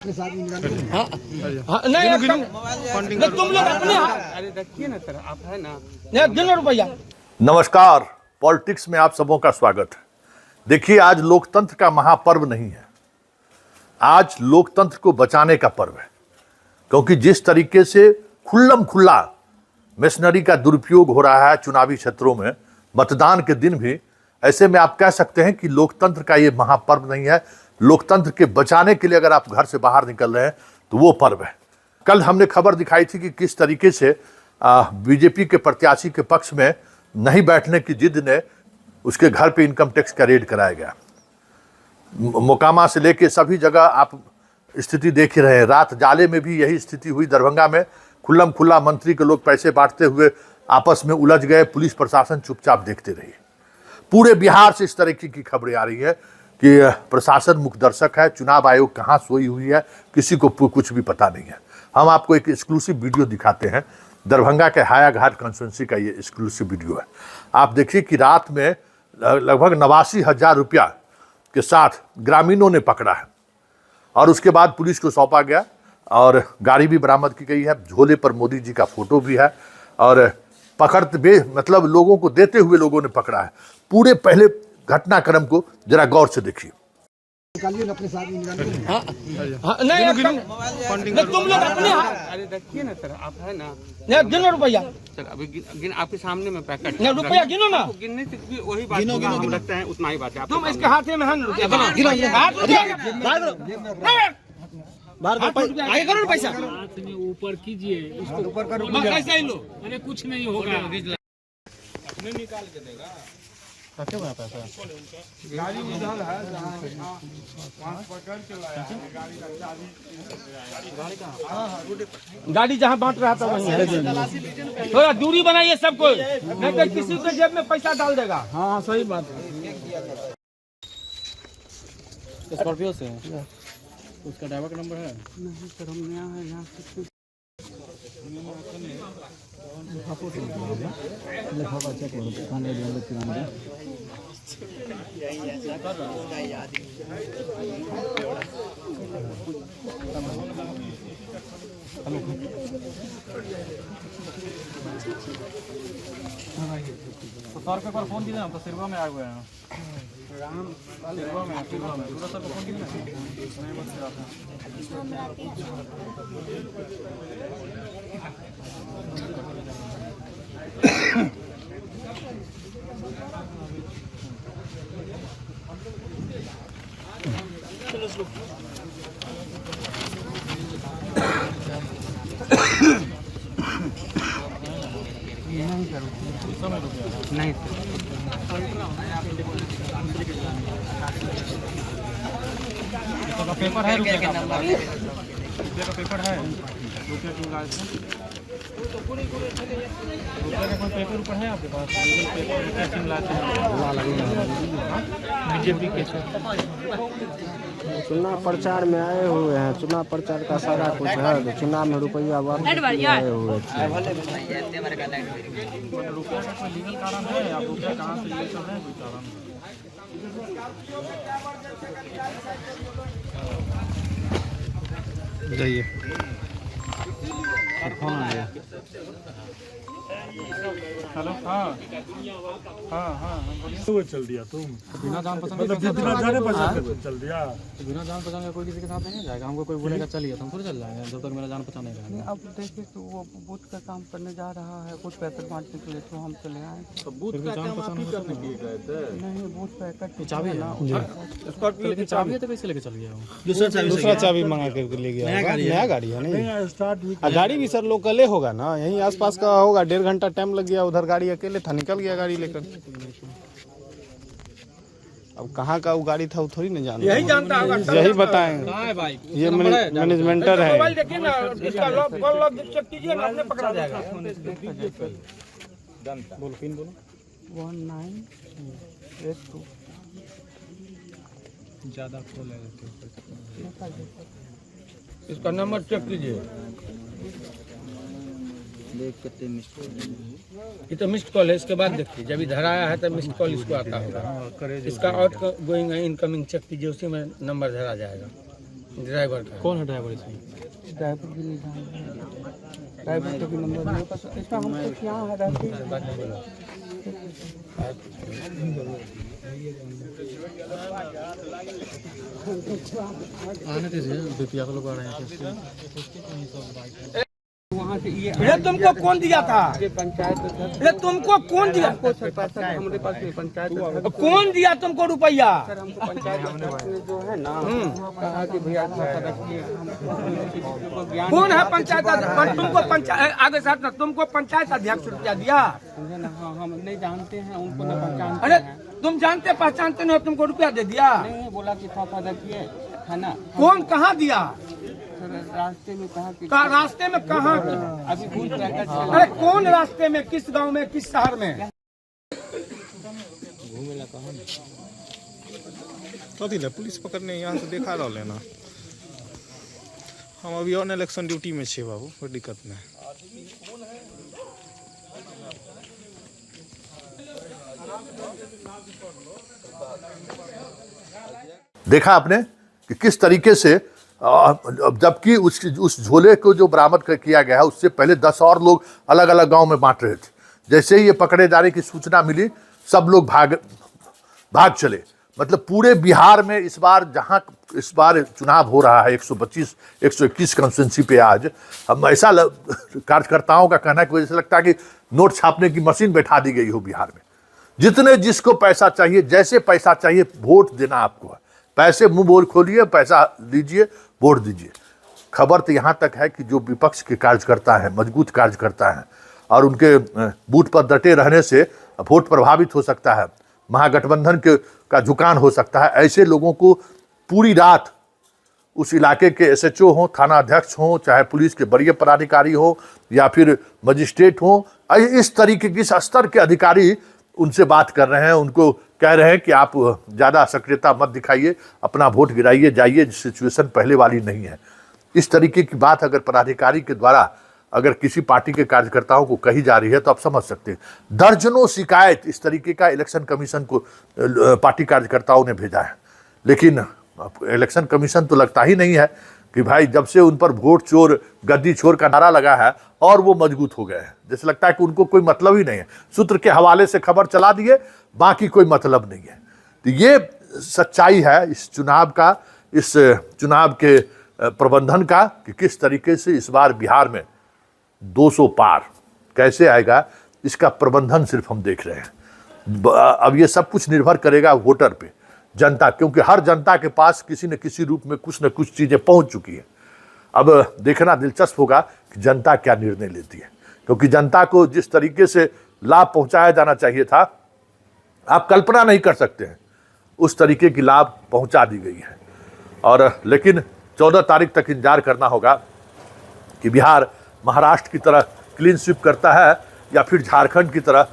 हाँ, हाँ, नहीं तुम लोग अपने अरे रखिए ना सर, आप है ना गिनो रुपया। नमस्कार, पॉलिटिक्स में आप सबों का स्वागत है। देखिए, आज लोकतंत्र का महापर्व नहीं है, आज लोकतंत्र को बचाने का पर्व है। क्योंकि जिस तरीके से खुल्लम खुल्ला मशीनरी का दुरुपयोग हो रहा है चुनावी क्षेत्रों में, मतदान के दिन भी, ऐसे में आप कह सकते हैं कि लोकतंत्र का ये महापर्व नहीं है। लोकतंत्र के बचाने के लिए अगर आप घर से बाहर निकल रहे हैं तो वो पर्व है। कल हमने खबर दिखाई थी कि किस तरीके से बीजेपी के प्रत्याशी के पक्ष में नहीं बैठने की जिद ने उसके घर पे इनकम टैक्स का रेड कराया गया। मोकामा से लेके सभी जगह आप स्थिति देख ही रहे हैं। रात जाले में भी यही स्थिति हुई। दरभंगा में खुल्लम खुल्ला मंत्री के लोग पैसे बांटते हुए आपस में उलझ गए, पुलिस प्रशासन चुपचाप देखते रही। पूरे बिहार से इस तरीके की खबरें आ रही है कि प्रशासन मुखदर्शक है, चुनाव आयोग कहाँ सोई हुई है, किसी को कुछ भी पता नहीं है। हम आपको एक एक्सक्लूसिव वीडियो दिखाते हैं। दरभंगा के हायाघाट कॉन्स्टिट्यूंसी का ये एक्सक्लूसिव वीडियो है। आप देखिए कि रात में लगभग 89,000 रुपया के साथ ग्रामीणों ने पकड़ा है और उसके बाद पुलिस को सौंपा गया और गाड़ी भी बरामद की गई है। झोले पर मोदी जी का फोटो भी है और मतलब लोगों को देते हुए लोगों ने पकड़ा है। पूरे पहले घटनाक्रम को जरा गौर से देखिए। हाँ, हाँ, नहीं तुम लोग अपने अरे रखिए ना सर, आप है ना गिनो रुपया। सर अभी गिन आपके सामने में पैकेट रुपया गिनो ना। गिनने से भी वही बात हम रखते हैं, उतना ही बात है। तुम इसके हाथ में आगे करो पैसा ऊपर कीजिए, इसको ऊपर करो, कैसे ही लो। अरे कुछ नहीं होगा, अपने निकाल के देगा। रखे हुए पैसा गाड़ी उधर है जहाँ पकड़ के लाया है। गाड़ी जहाँ बांट रहा था वहीं है। थोड़ा दूरी बनाइए सबको, नहीं तो किसी के जेब में पैसा डाल देगा। हाँ सही बात है। स्कॉर्पियो से उसका ड्राइवर का नंबर है? नहीं सर, हम नया है यहाँ से। तो 100 रुपये पर फोन कीजिए ना, तो सिरवा में आ गए हैं। सिरवा में पूरा सर को फोन कीजिए ना। नहीं सर पेपर है, रुपये का पेपर है, रुपये क्यों लाए थे? रुपये का कोई पेपर ऊपर है आपके पास? पेपर क्यों लाते हैं? बीजेपी के चुनाव प्रचार में आए हुए हैं। चुनाव प्रचार का सारा कुछ है, तो चुनाव में रुपया वापस आए हुए थे। रुपया का कोई लीगल कारण है? आप रुपया कहाँ से ये सब है कोई कारण? जाइए हेलो। हाँ हाँ हाँ वो चल दिया तुम, बिना जान पहचान मतलब बिना जाने पहचान के चल दिया। बिना जान पहचान का कोई किसी के साथ नहीं जाएगा। हमको कोई बोलेगा चलिए तो हम थोड़ी चल जाएंगे जब तक मेरा जान पहचान नहीं रहेगा। अब देखिए तो वो बूथ का काम करने जा रहा है, कुछ पैकेट बांटने के लिए, तो हम चले आए। तो बूथ का काम आप ही करने के लिए गए थे? नहीं, बूथ पैकेट चाबी है, लेकिन चाबी है तो कैसे लेके चल गया वो? दूसरा चाबी मंगा कर ले गया। नया गाड़ी है नहीं, स्टार्ट भी गाड़ी भी सर लोकल होगा ना, यहीं आसपास का होगा। 1.5 घंटा टाइम लग गया, उधर गाड़ी अकेले था, निकल गया गाड़ी लेकर। अब कहाँ का वो गाड़ी था वो थोड़ी नहीं जानता, यही जानता होगा, यही बताएंगे। ये मैनेजमेंटर है। मोबाइल देखिए ना, इसका लॉक चेक कीजिए ना, अपने पकड़ा जाएगा। बोलो पिन बोलो। 1982 ज़्यादा खोल है इसका नंबर चेक कीजिए। ये तो मिस्ड कॉल है, इसके बाद देखिए जब इधर आया है तो मिस्ड कॉल इसको आता होगा। इसका आउट गोइंग इनकमिंग चेक कीजिए, उसी में नंबर धरा जाएगा। ड्राइवर का। कौन है ड्राइवर इसमें? ड्राइवर भी नहीं जानते, ड्राइवर का भी नंबर मेरे पास इसका हम कुछ यहाँ है रहते आने दीजिए, बीपीआ को लोग आ रहे हैं। वहाँ से ये ये तुमको कौन दिया था? पंचायत ये तुमको कौन दिया? हमको सर पैसा हमारे पास नहीं, पंचायत कौन दिया तुमको रुपया? सर हमको पंचायत में जो है ना कहा कि भैया रखिए, हमको ज्ञान कौन है पंचायत अध्यक्ष? तुमको पंचायत आगे साथ ना, तुमको पंचायत अध्यक्ष रुपया दिया? समझे ना। हाँ, हम नहीं जानते हैं उनको, न पहचानते अरे हैं। तुम जानते पहचानते नहीं हो, तुमको रुपया दे दिया? नहीं बोला कि पापा रखिए है ना। कौन कहाँ दिया? सर रास्ते में कहा कि रास्ते में कहाँ? अभी भूल पैकेट अरे कौन रास्ते में, किस गांव में, किस शहर में? कथी ले पुलिस पकड़ने यहाँ से देखा रहा लेना। हम अभी ऑन इलेक्शन ड्यूटी में छे बाबू, कोई दिक्कत नहीं। देखा आपने कि किस तरीके से जबकि उस झोले को जो बरामद किया गया है उससे पहले 10 और लोग अलग अलग गांव में बांट रहे थे। जैसे ही ये पकड़े जाने की सूचना मिली सब लोग भाग चले। मतलब पूरे बिहार में इस बार चुनाव हो रहा है 121 कॉन्स्टिट्यूंसी पे। आज हम ऐसा कार्यकर्ताओं का कहना है कि जैसे लगता है कि नोट छापने की मशीन बैठा दी गई हो बिहार में। जितने जिसको पैसा चाहिए, जैसे पैसा चाहिए, वोट देना आपको है। पैसे मुंह बोल खोलिए, पैसा लीजिए, वोट दीजिए। खबर तो यहाँ तक है कि जो विपक्ष के कार्यकर्ता हैं, मजबूत कार्यकर्ता हैं और उनके बूथ पर डटे रहने से वोट प्रभावित हो सकता है, महागठबंधन का झुकान हो सकता है। ऐसे लोगों को पूरी रात उस इलाके के SHO हों, थाना अध्यक्ष हों, चाहे पुलिस के वरीय पदाधिकारी हो या फिर मजिस्ट्रेट हों, इस तरीके के इस स्तर के अधिकारी उनसे बात कर रहे हैं, उनको कह रहे हैं कि आप ज़्यादा सक्रियता मत दिखाइए, अपना वोट गिराइए, जाइए, सिचुएशन पहले वाली नहीं है। इस तरीके की बात अगर पदाधिकारी के द्वारा अगर किसी पार्टी के कार्यकर्ताओं को कही जा रही है तो आप समझ सकते हैं। दर्जनों शिकायत इस तरीके का इलेक्शन कमीशन को पार्टी कार्यकर्ताओं ने भेजा है, लेकिन इलेक्शन कमीशन तो लगता ही नहीं है कि भाई जब से उन पर वोट चोर, गद्दी चोर का नारा लगा है और वो मजबूत हो गए हैं। जैसे लगता है कि उनको कोई मतलब ही नहीं है, सूत्र के हवाले से खबर चला दिए, बाकी कोई मतलब नहीं है। तो ये सच्चाई है इस चुनाव का, इस चुनाव के प्रबंधन का, कि किस तरीके से इस बार बिहार में 200 पार कैसे आएगा, इसका प्रबंधन सिर्फ हम देख रहे हैं। अब ये सब कुछ निर्भर करेगा वोटर पे, जनता, क्योंकि हर जनता के पास किसी न किसी रूप में कुछ न कुछ चीज़ें पहुंच चुकी है। अब देखना दिलचस्प होगा कि जनता क्या निर्णय लेती है, क्योंकि जनता को जिस तरीके से लाभ पहुंचाया जाना चाहिए था, आप कल्पना नहीं कर सकते हैं उस तरीके की लाभ पहुंचा दी गई है। और लेकिन 14 तारीख तक इंतजार करना होगा कि बिहार महाराष्ट्र की तरह क्लीन स्वीप करता है या फिर झारखंड की तरह